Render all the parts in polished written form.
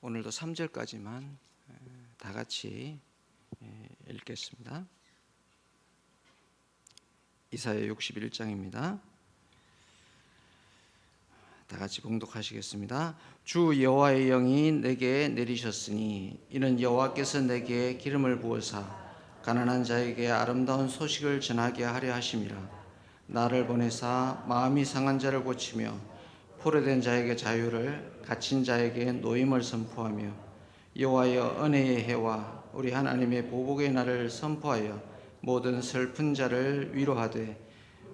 오늘도 3절까지만 다 같이 읽겠습니다. 이사야 61장입니다. 다 같이 봉독하시겠습니다. 주 여호와의 영이 내게 내리셨으니 이는 여호와께서 내게 기름을 부으사 가난한 자에게 아름다운 소식을 전하게 하려 하심이라. 나를 보내사 마음이 상한 자를 고치며 포로된 자에게 자유를, 갇힌 자에게 노임을 선포하며 여호와의 은혜의 해와 우리 하나님의 보복의 날을 선포하여 모든 슬픈 자를 위로하되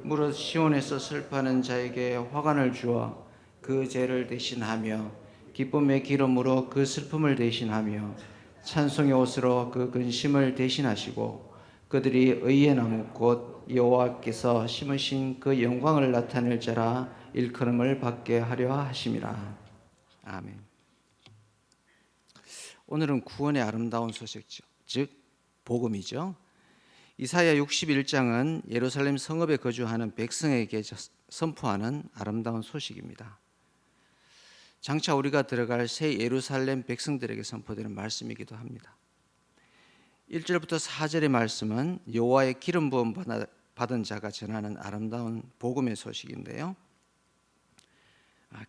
무릇 시온에서 슬퍼하는 자에게 화관을 주어 그 죄를 대신하며 기쁨의 기름으로 그 슬픔을 대신하며 찬송의 옷으로 그 근심을 대신하시고 그들이 의의 나무 곧 여호와께서 심으신 그 영광을 나타낼 자라 일컬음을 받게 하려 하심이라. 아멘. 오늘은 구원의 아름다운 소식이죠. 즉 복음이죠. 이사야 61장은 예루살렘 성읍에 거주하는 백성에게 선포하는 아름다운 소식입니다. 장차 우리가 들어갈 새 예루살렘 백성들에게 선포되는 말씀이기도 합니다. 1절부터 4절의 말씀은 여호와의 기름 부음 받은 자가 전하는 아름다운 복음의 소식인데요.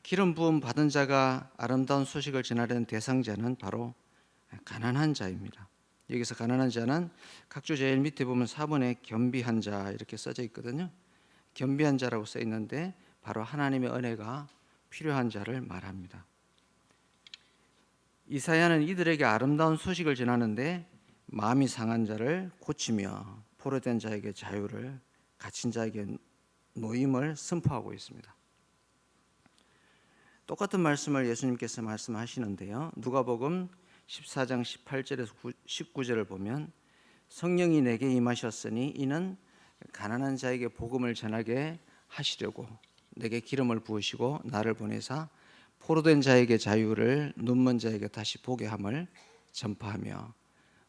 기름 부음 받은 자가 아름다운 소식을 전하려는 대상자는 바로 가난한 자입니다. 여기서 가난한 자는 각주 제일 밑에 보면 4번에 겸비한 자 이렇게 써져 있거든요. 겸비한 자라고 써 있는데 바로 하나님의 은혜가 필요한 자를 말합니다. 이사야는 이들에게 아름다운 소식을 전하는데 마음이 상한 자를 고치며 포로된 자에게 자유를, 갇힌 자에게 노임을 선포하고 있습니다. 똑같은 말씀을 예수님께서 말씀하시는데요. 누가복음 14장 18절에서 19절을 보면 성령이 내게 임하셨으니 이는 가난한 자에게 복음을 전하게 하시려고 내게 기름을 부으시고 나를 보내사 포로된 자에게 자유를, 눈먼 자에게 다시 보게 함을 전파하며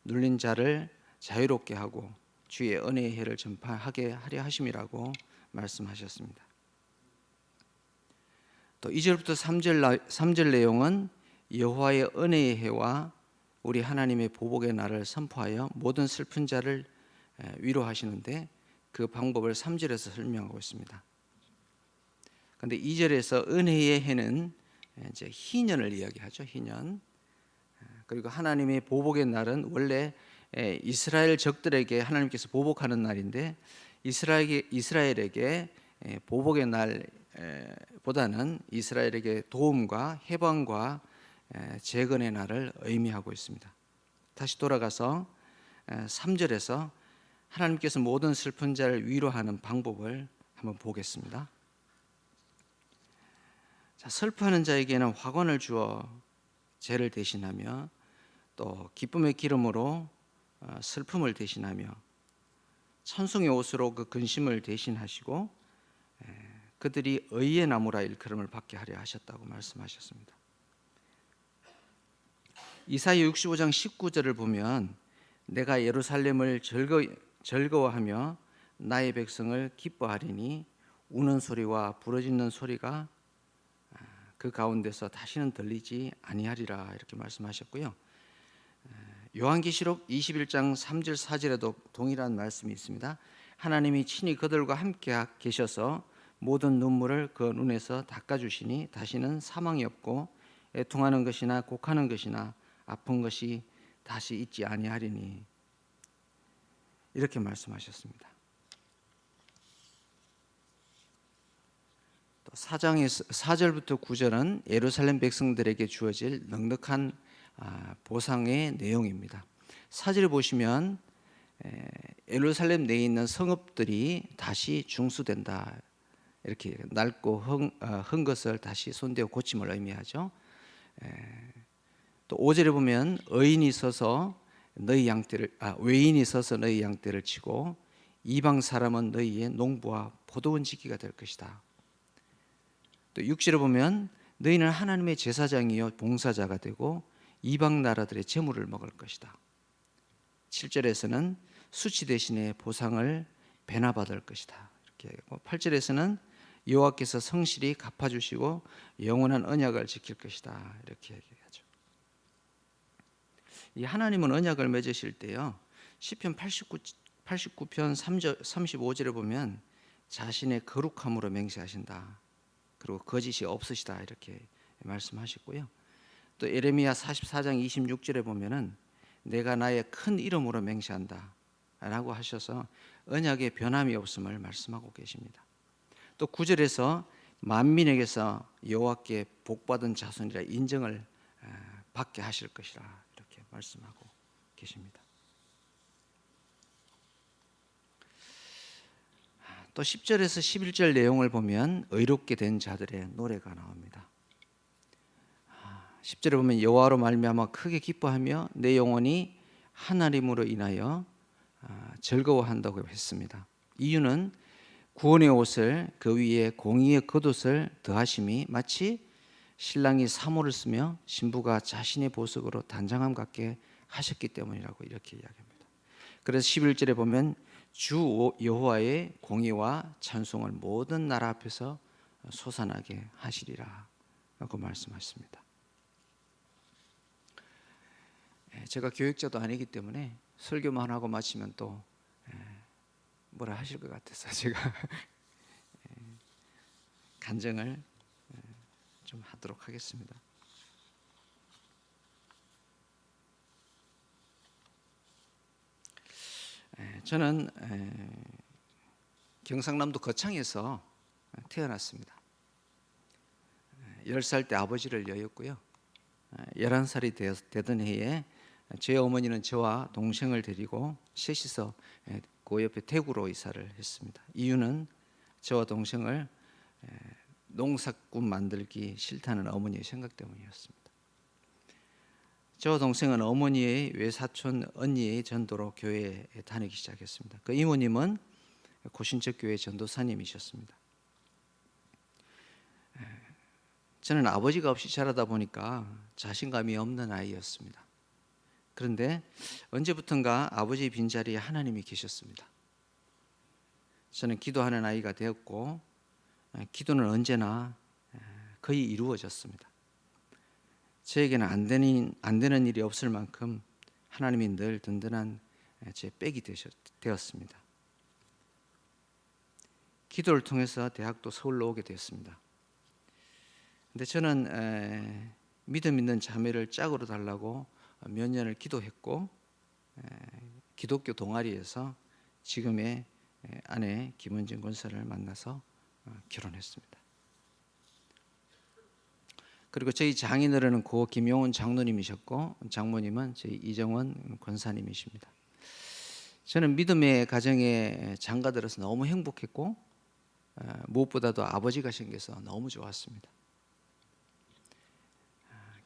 눌린 자를 자유롭게 하고 주의 은혜의 해를 전파하게 하려 하심이라고 말씀하셨습니다. 또 2절부터 3절 내용은 여호와의 은혜의 해와 우리 하나님의 보복의 날을 선포하여 모든 슬픈 자를 위로하시는데 그 방법을 3절에서 설명하고 있습니다. 그런데 2절에서 은혜의 해는 이제 희년을 이야기하죠. 희년. 그리고 하나님의 보복의 날은 원래 이스라엘 적들에게 하나님께서 보복하는 날인데 이스라엘에게 보복의 날보다는 이스라엘에게 도움과 해방과 재건의 날을 의미하고 있습니다. 다시 돌아가서 3절에서 하나님께서 모든 슬픈 자를 위로하는 방법을 한번 보겠습니다. 자, 슬퍼하는 자에게는 화관을 주어 죄를 대신하며 또 기쁨의 기름으로 슬픔을 대신하며 찬송의 옷으로 그 근심을 대신하시고 그들이 의의 나무라 일컬음을 받게 하려 하셨다고 말씀하셨습니다. 이사야 65장 19절을 보면 내가 예루살렘을 즐거워하며 나의 백성을 기뻐하리니 우는 소리와 부르짖는 소리가 그 가운데서 다시는 들리지 아니하리라 이렇게 말씀하셨고요. 요한계시록 21장 3절 4절에도 동일한 말씀이 있습니다. 하나님이 친히 그들과 함께 계셔서 모든 눈물을 그 눈에서 닦아주시니 다시는 사망이 없고 애통하는 것이나 곡하는 것이나 아픈 것이 다시 있지 아니하리니 이렇게 말씀하셨습니다. 또 4장의 4절부터 9절은 예루살렘 백성들에게 주어질 넉넉한 보상의 내용입니다. 4절에 보시면 예루살렘 내에 있는 성읍들이 다시 중수된다. 이렇게 낡고 헌 것을 다시 손대어 고침을 의미하죠. 또 5절에 보면 외인이 서서 너희 양떼를 치고 이방 사람은 너희의 농부와 포도원 지기가 될 것이다. 또 6절에 보면 너희는 하나님의 제사장이요 봉사자가 되고 이방 나라들의 재물을 먹을 것이다. 7절에서는 수치 대신에 보상을 배나 받을 것이다. 이렇게 하고 8절에서는 여호와께서 성실히 갚아주시고 영원한 언약을 지킬 것이다. 이렇게 얘기하죠. 이 하나님은 언약을 맺으실 때요, 시편 89편 35절에 보면 자신의 거룩함으로 맹세하신다. 그리고 거짓이 없으시다 이렇게 말씀하시고요. 또 에레미야 44장 26절에 보면은 내가 나의 큰 이름으로 맹세한다 라고 하셔서 언약의 변함이 없음을 말씀하고 계십니다. 또 9절에서 만민에게서 여호와께 복받은 자손이라 인정을 받게 하실 것이라 이렇게 말씀하고 계십니다. 또 10절에서 11절 내용을 보면 의롭게 된 자들의 노래가 나옵니다. 10절에 보면 여호와로 말미암아 크게 기뻐하며 내 영혼이 하나님으로 인하여 즐거워한다고 했습니다. 이유는 구원의 옷을 그 위에 공의의 겉옷을 더하심이 마치 신랑이 사모를 쓰며 신부가 자신의 보석으로 단장함 같게 하셨기 때문이라고 이렇게 이야기합니다. 그래서 11절에 보면 주 여호와의 공의와 찬송을 모든 나라 앞에서 솟아나게 하시리라 라고 말씀하셨습니다. 제가 교육자도 아니기 때문에 설교만 하고 마치면 또 뭐라 하실 것 같아서 제가 간증을 좀 하도록 하겠습니다. 저는 경상남도 거창에서 태어났습니다. 10살 때 아버지를 여였고요. 11살이 되던 해에 제 어머니는 저와 동생을 데리고 셋이서 그 옆에 대구로 이사를 했습니다. 이유는 저와 동생을 농사꾼 만들기 싫다는 어머니의 생각 때문이었습니다. 저와 동생은 어머니의 외사촌 언니의 전도로 교회에 다니기 시작했습니다. 그 이모님은 고신적교회 전도사님이셨습니다. 저는 아버지가 없이 자라다 보니까 자신감이 없는 아이였습니다. 그런데 언제부턴가 아버지의 빈자리에 하나님이 계셨습니다. 저는 기도하는 아이가 되었고 기도는 언제나 거의 이루어졌습니다. 저에게는 안 되는 일이 없을 만큼 하나님이 늘 든든한 제 백이 되었습니다. 기도를 통해서 대학도 서울로 오게 되었습니다. 근데 저는 믿음 있는 자매를 짝으로 달라고 몇 년을 기도했고 기독교 동아리에서 지금의 아내 김은진 권사를 만나서 결혼했습니다. 그리고 저희 장인어른은 고 김용훈 장로님이셨고 장모님은 저희 이정원 권사님이십니다. 저는 믿음의 가정에 장가들어서 너무 행복했고 무엇보다도 아버지가 생겨서 너무 좋았습니다.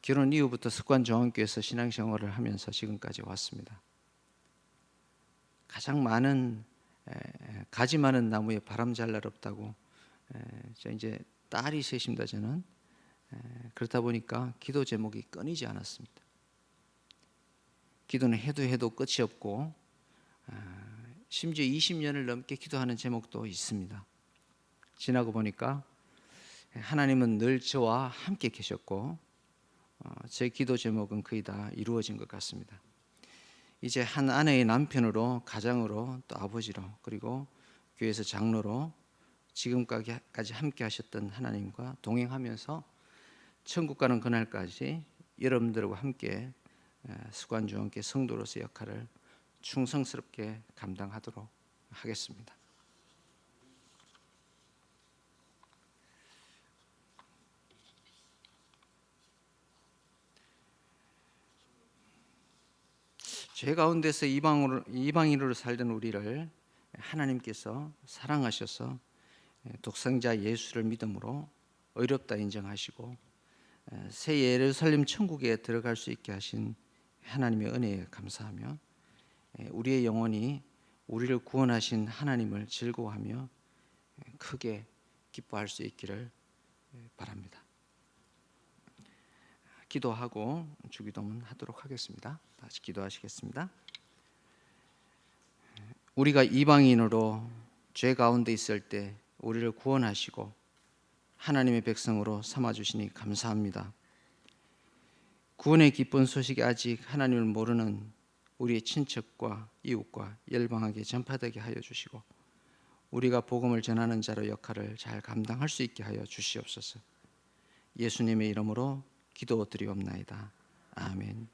결혼 이후부터 습관정원교회에서 신앙생활을 하면서 지금까지 왔습니다. 가장 많은 가지 많은 나무에 바람 잘 날 없다고 이제 딸이 셋입니다. 저는 그렇다 보니까 기도 제목이 끊이지 않았습니다. 기도는 해도 끝이 없고 심지어 20년을 넘게 기도하는 제목도 있습니다. 지나고 보니까 하나님은 늘 저와 함께 계셨고 제 기도 제목은 거의 다 이루어진 것 같습니다. 이제 한 아내의 남편으로, 가장으로, 또 아버지로, 그리고 교회에서 장로로 지금까지 함께 하셨던 하나님과 동행하면서 천국 가는 그날까지 여러분들과 함께 수관주원께 성도로서 역할을 충성스럽게 감당하도록 하겠습니다. 죄 가운데서 이방인으로 살던 우리를 하나님께서 사랑하셔서 독생자 예수를 믿음으로 의롭다 인정하시고 새 예루살렘 천국에 들어갈 수 있게 하신 하나님의 은혜에 감사하며 우리의 영혼이 우리를 구원하신 하나님을 즐거워하며 크게 기뻐할 수 있기를 바랍니다. 기도하고 주기도문 하도록 하겠습니다. 다시 기도하시겠습니다. 우리가 이방인으로 죄 가운데 있을 때 우리를 구원하시고 하나님의 백성으로 삼아주시니 감사합니다. 구원의 기쁜 소식이 아직 하나님을 모르는 우리의 친척과 이웃과 열방하게 전파되게 하여 주시고 우리가 복음을 전하는 자로 역할을 잘 감당할 수 있게 하여 주시옵소서. 예수님의 이름으로 기도드리옵나이다. 아멘.